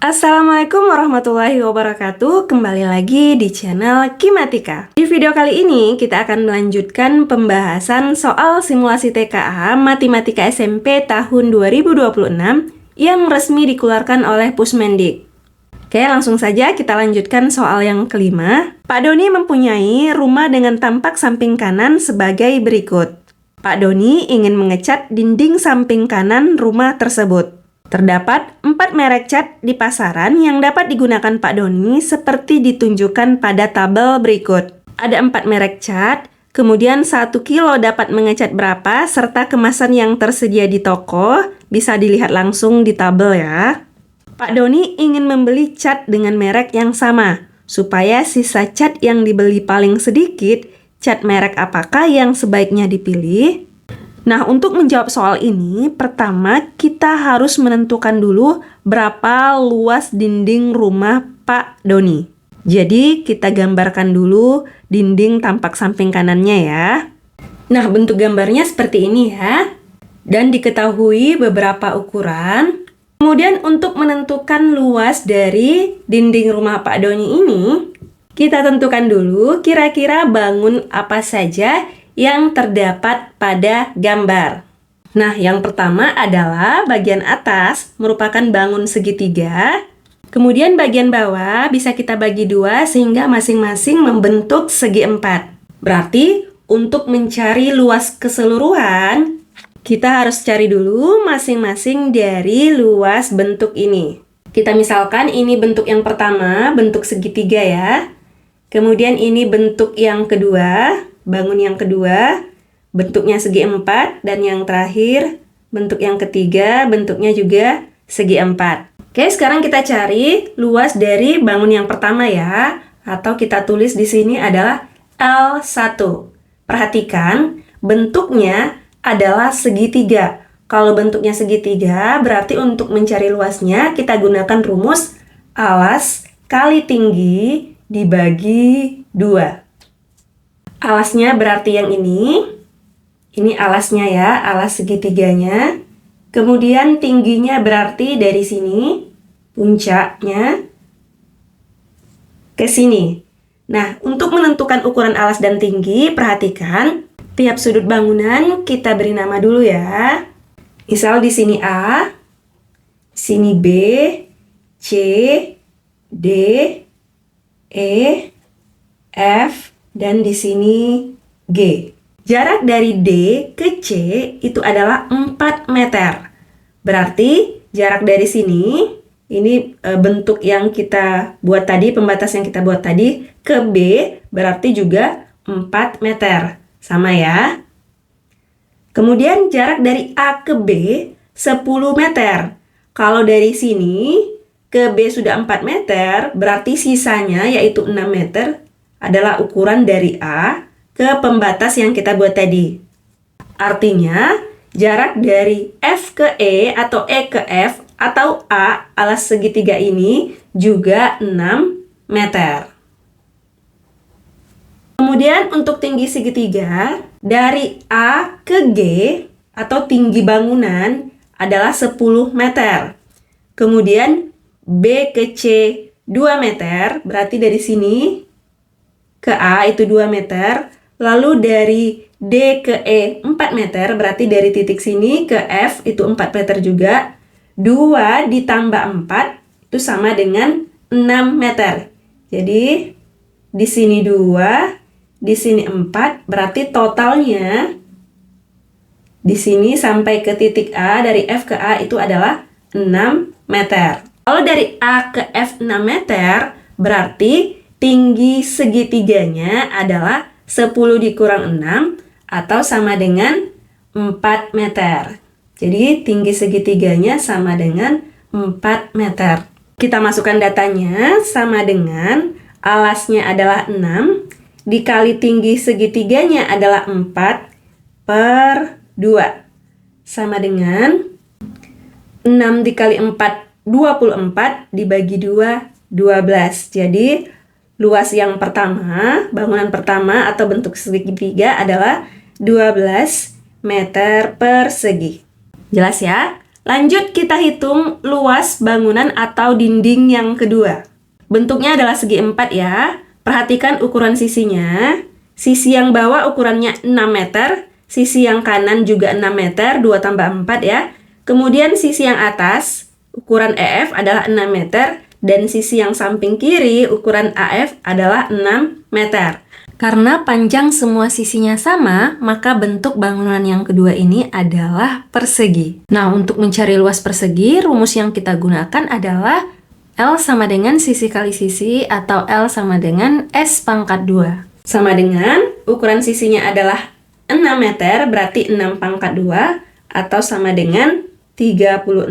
Assalamualaikum warahmatullahi wabarakatuh. Kembali lagi di channel Kimatika. Di video kali ini kita akan melanjutkan pembahasan soal simulasi TKA Matematika SMP tahun 2026 yang resmi dikeluarkan oleh Pusmendik. Oke, langsung saja kita lanjutkan soal yang kelima. Pak Doni mempunyai rumah dengan tampak samping kanan sebagai berikut. Pak Doni ingin mengecat dinding samping kanan rumah tersebut. Terdapat 4 merek cat di pasaran yang dapat digunakan Pak Doni seperti ditunjukkan pada tabel berikut. Ada 4 merek cat, kemudian 1 kilo dapat mengecat berapa, serta kemasan yang tersedia di toko, bisa dilihat langsung di tabel ya. Pak Doni ingin membeli cat dengan merek yang sama, supaya sisa cat yang dibeli paling sedikit, cat merek apakah yang sebaiknya dipilih? Nah, untuk menjawab soal ini, pertama kita harus menentukan dulu berapa luas dinding rumah Pak Doni. Jadi, kita gambarkan dulu dinding tampak samping kanannya ya. Nah, bentuk gambarnya seperti ini ya. Dan diketahui beberapa ukuran. Kemudian untuk menentukan luas dari dinding rumah Pak Doni ini, kita tentukan dulu kira-kira bangun apa saja yang terdapat pada gambar. Nah, yang pertama adalah bagian atas merupakan bangun segitiga. Kemudian bagian bawah bisa kita bagi dua sehingga masing-masing membentuk segi 4. Berarti untuk mencari luas keseluruhan, kita harus cari dulu masing-masing dari luas bentuk ini. Kita misalkan ini bentuk yang pertama, bentuk segitiga ya. Kemudian ini bentuk yang kedua, bangun yang kedua, bentuknya segi 4, dan yang terakhir, bentuk yang ketiga, bentuknya juga segi 4. Oke, sekarang kita cari luas dari bangun yang pertama ya, atau kita tulis di sini adalah L1. Perhatikan, bentuknya adalah segitiga. Kalau bentuknya segitiga, berarti untuk mencari luasnya, kita gunakan rumus alas kali tinggi dibagi 2. Alasnya berarti yang ini alasnya ya, alas segitiganya. Kemudian tingginya berarti dari sini, puncaknya ke sini. Nah, untuk menentukan ukuran alas dan tinggi, perhatikan tiap sudut bangunan kita beri nama dulu ya. Misal di sini A, sini B, C, D, E, F, dan di sini G. Jarak dari D ke C itu adalah 4 meter. Berarti jarak dari sini, ini bentuk yang kita buat tadi, pembatas yang kita buat tadi, ke B berarti juga 4 meter. Sama ya. Kemudian jarak dari A ke B 10 meter. Kalau dari sini ke B sudah 4 meter, berarti sisanya yaitu 6 meter adalah ukuran dari A ke pembatas yang kita buat tadi. Artinya, jarak dari F ke E atau E ke F atau A alas segitiga ini juga 6 meter. Kemudian untuk tinggi segitiga, dari A ke G atau tinggi bangunan adalah 10 meter. Kemudian B ke C 2 meter, berarti dari sini ke A itu 2 meter, lalu dari D ke E 4 meter, berarti dari titik sini ke F itu 4 meter juga. 2 ditambah 4 itu sama dengan 6 meter. Jadi di sini 2, di sini 4, berarti totalnya di sini sampai ke titik A dari F ke A itu adalah 6 meter. Kalau dari A ke F 6 meter, berarti tinggi segitiganya adalah 10 dikurang 6 atau sama dengan 4 meter. Jadi tinggi segitiganya sama dengan 4 meter. Kita masukkan datanya sama dengan alasnya adalah 6 dikali tinggi segitiganya adalah 4 per 2. Sama dengan 6 dikali 4, 24 dibagi 2, 12. Jadi luas yang pertama, bangunan pertama atau bentuk segitiga adalah 12 meter persegi. Jelas ya? Lanjut kita hitung luas bangunan atau dinding yang kedua. Bentuknya adalah segi 4 ya. Perhatikan ukuran sisinya. Sisi yang bawah ukurannya 6 meter. Sisi yang kanan juga 6 meter, 2 tambah 4 ya. Kemudian sisi yang atas, ukuran EF adalah 6 meter. Dan sisi yang samping kiri, ukuran AF adalah 6 meter. Karena panjang semua sisinya sama, maka bentuk bangunan yang kedua ini adalah persegi. Nah, untuk mencari luas persegi, rumus yang kita gunakan adalah L sama dengan sisi kali sisi atau L sama dengan S pangkat 2. Sama dengan ukuran sisinya adalah 6 meter, berarti 6 pangkat 2 atau sama dengan 36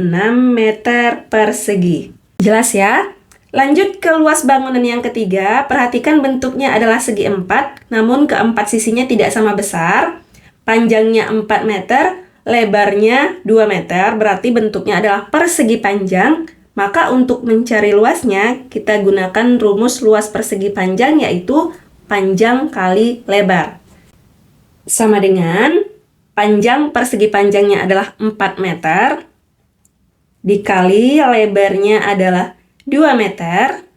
meter persegi. Jelas ya? Lanjut ke luas bangunan yang ketiga, perhatikan bentuknya adalah segi 4, namun keempat sisinya tidak sama besar. Panjangnya 4 meter, lebarnya 2 meter, berarti bentuknya adalah persegi panjang. Maka untuk mencari luasnya, kita gunakan rumus luas persegi panjang, yaitu panjang kali lebar. Sama dengan panjang persegi panjangnya adalah 4 meter, dikali lebarnya adalah 2 meter,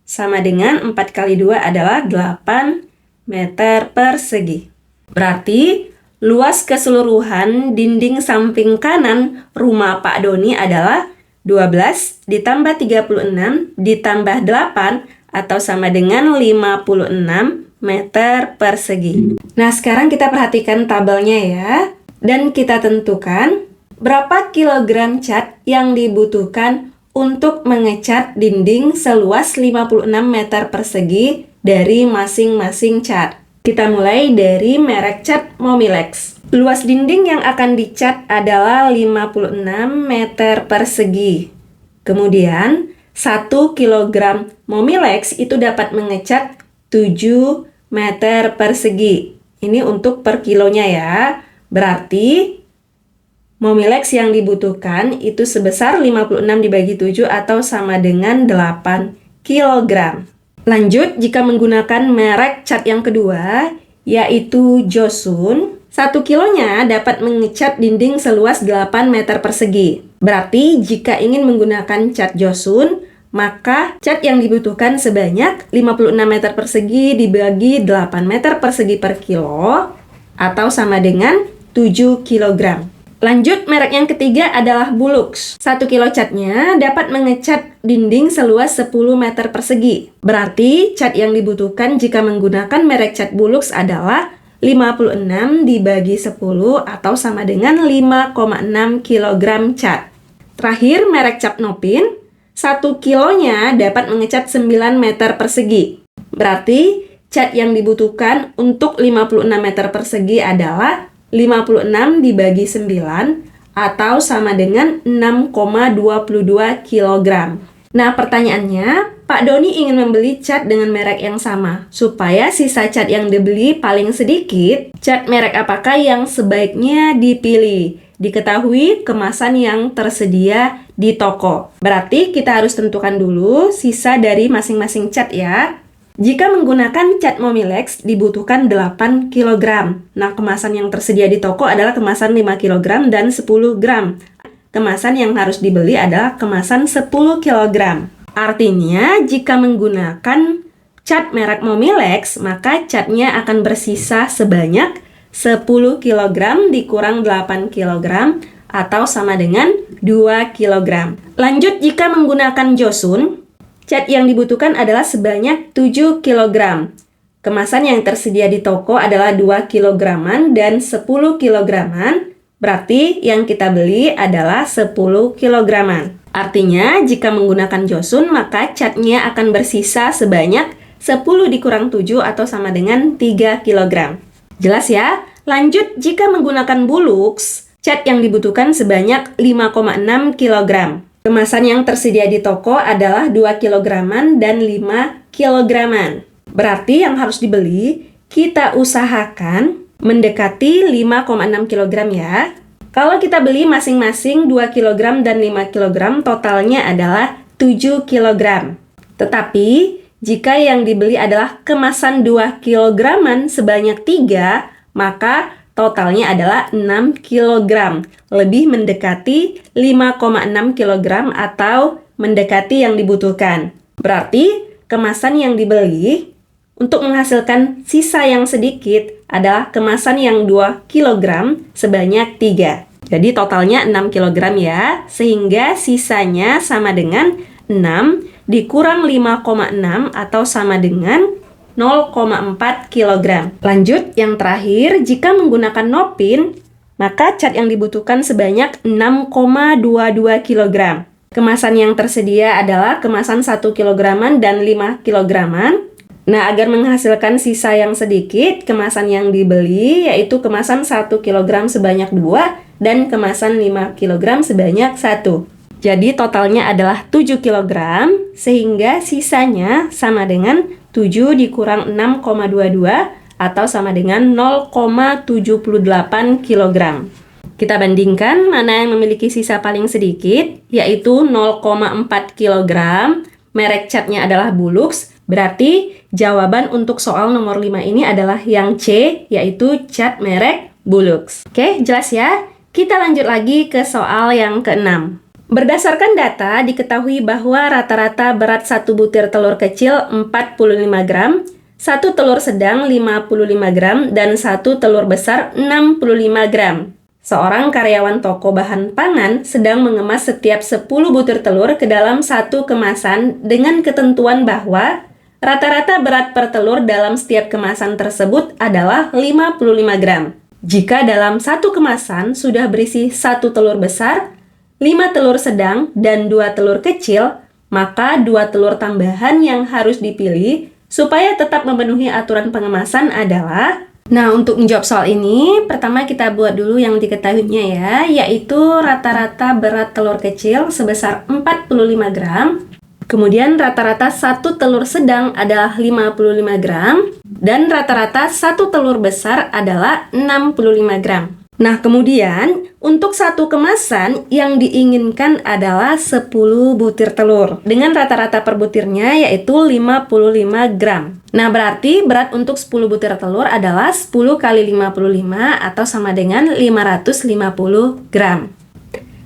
sama dengan 4 kali 2 adalah 8 meter persegi. Berarti, luas keseluruhan dinding samping kanan rumah Pak Doni adalah 12 ditambah 36 ditambah 8 atau sama dengan 56 meter persegi. Nah, sekarang kita perhatikan tabelnya ya. Dan kita tentukan berapa kilogram cat yang dibutuhkan untuk mengecat dinding seluas 56 meter persegi dari masing-masing cat. Kita mulai dari merek cat Momilex. Luas dinding yang akan dicat adalah 56 meter persegi. Kemudian, 1 kg Momilex itu dapat mengecat 7 meter persegi. Ini untuk per kilonya ya. Berarti Momilex yang dibutuhkan itu sebesar 56 dibagi 7 atau sama dengan 8 kg. Lanjut, jika menggunakan merek cat yang kedua, yaitu Josun, 1 kilonya dapat mengecat dinding seluas 8 meter persegi. Berarti, jika ingin menggunakan cat Josun, maka cat yang dibutuhkan sebanyak 56 meter persegi dibagi 8 meter persegi per kilo, atau sama dengan 7 kg. Lanjut, merek yang ketiga adalah Bulux. 1 kilo catnya dapat mengecat dinding seluas 10 meter persegi. Berarti, cat yang dibutuhkan jika menggunakan merek cat Bulux adalah 56 dibagi 10 atau sama dengan 5,6 kg cat. Terakhir, merek cat Nopin. 1 kilonya dapat mengecat 9 meter persegi. Berarti, cat yang dibutuhkan untuk 56 meter persegi adalah 56 dibagi 9 atau sama dengan 6,22 kg. Nah, pertanyaannya, Pak Doni ingin membeli cat dengan merek yang sama. Supaya sisa cat yang dibeli paling sedikit, cat merek apakah yang sebaiknya dipilih? Diketahui kemasan yang tersedia di toko. Berarti kita harus tentukan dulu sisa dari masing-masing cat ya. Jika menggunakan cat Momilex dibutuhkan 8 kg. Nah, kemasan yang tersedia di toko adalah kemasan 5 kg dan 10 gram. Kemasan yang harus dibeli adalah kemasan 10 kg. Artinya, jika menggunakan cat merek Momilex, maka catnya akan bersisa sebanyak 10 kg dikurang 8 kg atau sama dengan 2 kg. Lanjut, jika menggunakan Josun, cat yang dibutuhkan adalah sebanyak 7 kg. Kemasan yang tersedia di toko adalah 2 kg dan 10 kg. Berarti yang kita beli adalah 10 kg. Artinya, jika menggunakan Josun, maka catnya akan bersisa sebanyak 10 dikurang 7 atau sama dengan 3 kg. Jelas ya? Lanjut, jika menggunakan Bulux, cat yang dibutuhkan sebanyak 5,6 kg. Kemasan yang tersedia di toko adalah 2 kg dan 5 kg. Berarti yang harus dibeli, kita usahakan mendekati 5,6 kg ya. Kalau kita beli masing-masing 2 kg dan 5 kg, totalnya adalah 7 kg. Tetapi, jika yang dibeli adalah kemasan 2 kg sebanyak 3, maka totalnya adalah 6 kg. Lebih mendekati 5,6 kg atau mendekati yang dibutuhkan. Berarti kemasan yang dibeli untuk menghasilkan sisa yang sedikit adalah kemasan yang 2 kg sebanyak 3. Jadi totalnya 6 kg ya, sehingga sisanya sama dengan 6 dikurang 5,6 atau sama dengan 0,4 kg. Lanjut, yang terakhir, jika menggunakan nopin, maka cat yang dibutuhkan sebanyak 6,22 kg. Kemasan yang tersedia adalah kemasan 1 kg dan 5 kg. Nah, agar menghasilkan sisa yang sedikit, kemasan yang dibeli yaitu kemasan 1 kg sebanyak 2 dan kemasan 5 kg sebanyak 1. Jadi totalnya adalah 7 kg, sehingga sisanya sama dengan 7 dikurang 6,22 atau sama dengan 0,78 kg. Kita bandingkan mana yang memiliki sisa paling sedikit, yaitu 0,4 kg. Merek catnya adalah Bulux, berarti jawaban untuk soal nomor 5 ini adalah yang C, yaitu cat merek Bulux. Oke, jelas ya? Kita lanjut lagi ke soal yang ke-6. Berdasarkan data, diketahui bahwa rata-rata berat satu butir telur kecil 45 gram, satu telur sedang 55 gram, dan satu telur besar 65 gram. Seorang karyawan toko bahan pangan sedang mengemas setiap 10 butir telur ke dalam satu kemasan dengan ketentuan bahwa rata-rata berat per telur dalam setiap kemasan tersebut adalah 55 gram. Jika dalam satu kemasan sudah berisi satu telur besar, 5 telur sedang, dan 2 telur kecil, maka 2 telur tambahan yang harus dipilih supaya tetap memenuhi aturan pengemasan adalah... Nah, untuk menjawab soal ini, pertama kita buat dulu yang diketahuinya ya, yaitu rata-rata berat telur kecil sebesar 45 gram, kemudian rata-rata satu telur sedang adalah 55 gram, dan rata-rata satu telur besar adalah 65 gram. Nah, kemudian untuk satu kemasan yang diinginkan adalah 10 butir telur dengan rata-rata per butirnya yaitu 55 gram. Nah, berarti berat untuk 10 butir telur adalah 10 kali 55 atau sama dengan 550 gram.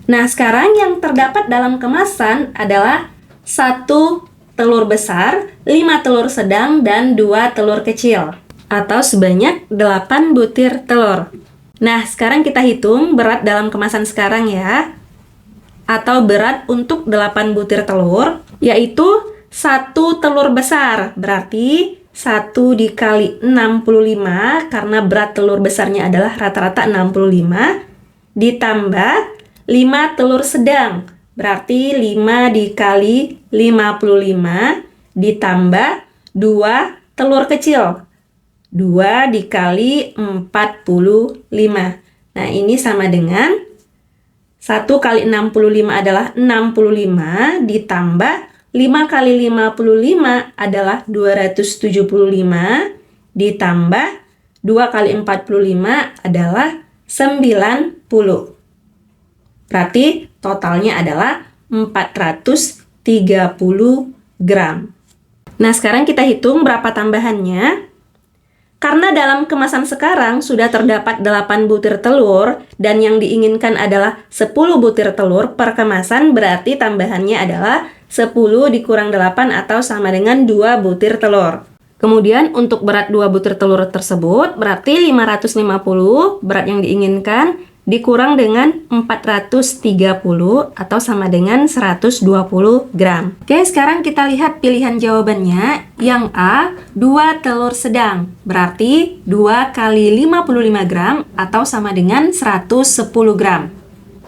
Nah, sekarang yang terdapat dalam kemasan adalah 1 telur besar, 5 telur sedang, dan 2 telur kecil atau sebanyak 8 butir telur. Nah, sekarang kita hitung berat dalam kemasan sekarang ya. Atau berat untuk 8 butir telur, yaitu 1 telur besar. Berarti 1 dikali 65, karena berat telur besarnya adalah rata-rata 65, ditambah 5 telur sedang. Berarti 5 dikali 55, ditambah 2 telur kecil. 2 dikali 45. Nah, ini sama dengan 1 kali 65 adalah 65, ditambah 5 kali 55 adalah 275, ditambah 2 kali 45 adalah 90. Berarti totalnya adalah 430 gram. Nah, sekarang kita hitung berapa tambahannya. Karena dalam kemasan sekarang sudah terdapat 8 butir telur dan yang diinginkan adalah 10 butir telur per kemasan, berarti tambahannya adalah 10 dikurang 8 atau sama dengan 2 butir telur. Kemudian untuk berat 2 butir telur tersebut berarti 550 berat yang diinginkan dikurang dengan 430 atau sama dengan 120 gram. Oke, sekarang kita lihat pilihan jawabannya. Yang A, 2 telur sedang. Berarti 2 kali 55 gram atau sama dengan 110 gram.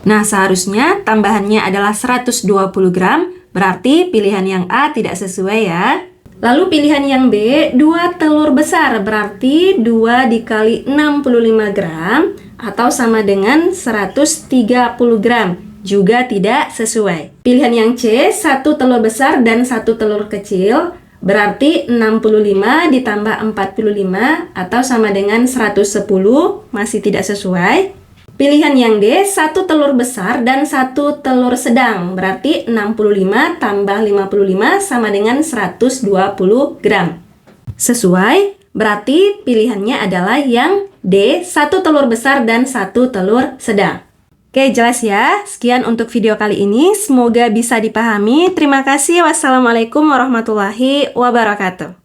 Nah, seharusnya tambahannya adalah 120 gram, berarti pilihan yang A tidak sesuai ya. Lalu pilihan yang B, 2 telur besar, berarti 2 dikali 65 gram atau sama dengan 130 gram, juga tidak sesuai. Pilihan yang C, 1 telur besar dan 1 telur kecil, berarti 65 ditambah 45 atau sama dengan 110, masih tidak sesuai. Pilihan yang D, 1 telur besar dan 1 telur sedang, berarti 65 tambah 55 sama dengan 120 gram. Sesuai, berarti pilihannya adalah yang D. 1 telur besar dan 1 telur sedang. Oke, jelas ya. Sekian untuk video kali ini. Semoga bisa dipahami. Terima kasih. Wassalamualaikum warahmatullahi wabarakatuh.